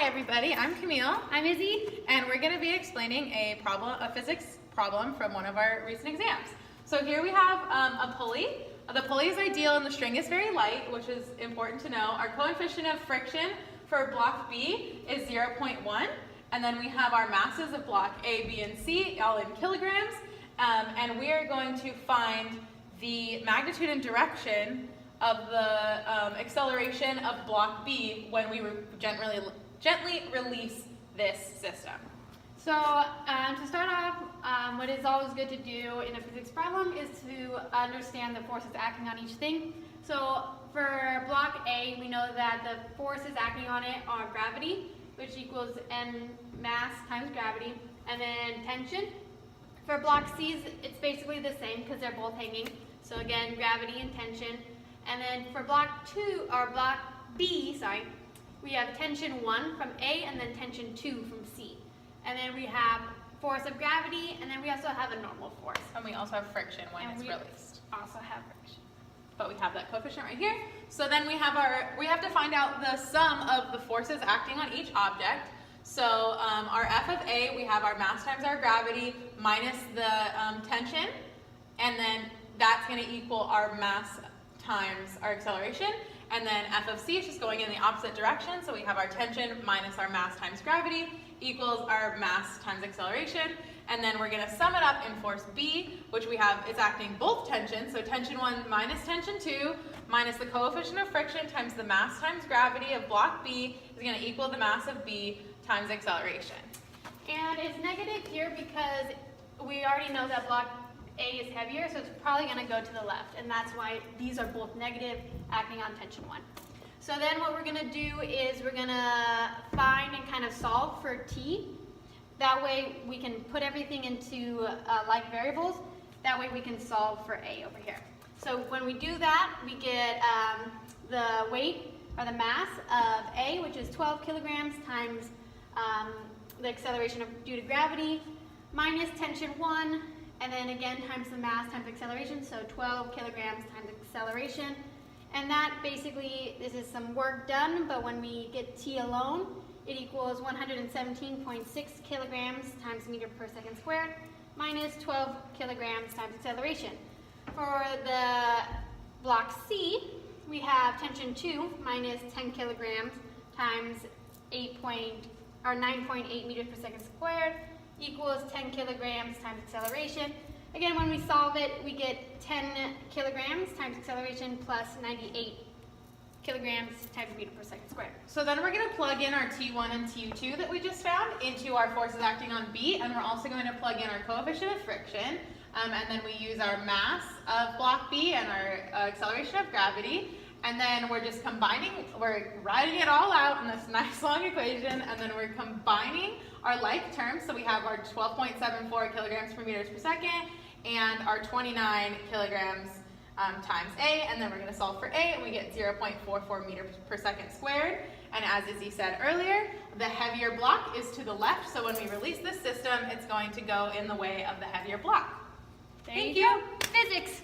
everybody, I'm Camille. I'm Izzy. And we're going to be explaining a physics problem from one of our recent exams. So here we have a pulley. The pulley is ideal and the string is very light, which is important to know. Our coefficient of friction for block B is 0.1. And then we have our masses of block A, B, and C, all in kilograms. And we are going to find the magnitude and direction of the acceleration of block B when we gently release this system. So to start off, what is always good to do in a physics problem is to understand the forces acting on each thing. So for block A, we know that the forces acting on it are gravity, which equals m mass times gravity, and then tension. For block C, it's basically the same because they're both hanging. So again, gravity and tension. And then for block B, we have tension 1 from A and then tension 2 from C. And then we have force of gravity, and then we also have a normal force. And we also have friction when it's released. Also have friction. But we have that coefficient right here. So then we have to find out the sum of the forces acting on each object. So our F of A, we have our mass times our gravity minus the tension, and then that's going to equal our mass times our acceleration. And then F of C is just going in the opposite direction. So we have our tension minus our mass times gravity equals our mass times acceleration. And then we're going to sum it up in force B, which we have is acting both tensions. So tension 1 minus tension 2 minus the coefficient of friction times the mass times gravity of block B is going to equal the mass of B times acceleration. And it's negative here because we already know that block A is heavier, so it's probably going to go to the left, and that's why these are both negative, acting on tension 1. So then what we're going to do is we're going to find and kind of solve for T. That way we can put everything into like variables. That way we can solve for A over here. So when we do that, we get the weight or the mass of A, which is 12 kilograms times the acceleration due to gravity, minus tension 1, and then again times the mass times acceleration, so 12 kilograms times acceleration. And that basically, this is some work done, but when we get T alone, it equals 117.6 kilograms times meter per second squared minus 12 kilograms times acceleration. For the block C, we have tension 2 minus 10 kilograms times 9.8 meters per second squared equals 10 kilograms times acceleration. Again, when we solve it, we get 10 kilograms times acceleration plus 98 kilograms times meter per second squared. So then we're going to plug in our T1 and T2 that we just found into our forces acting on B, and we're also going to plug in our coefficient of friction, and then we use our mass of block B and our acceleration of gravity, and then we're just combining, we're writing it all out in this nice long equation, and then we're combining our like terms. So we have our 12.74 kilograms per meters per second and our 29 kilograms times A, and then we're going to solve for A, and we get 0.44 meters per second squared. And as Izzy said earlier, the heavier block is to the left, so when we release this system, it's going to go in the way of the heavier block. Thank you. Physics.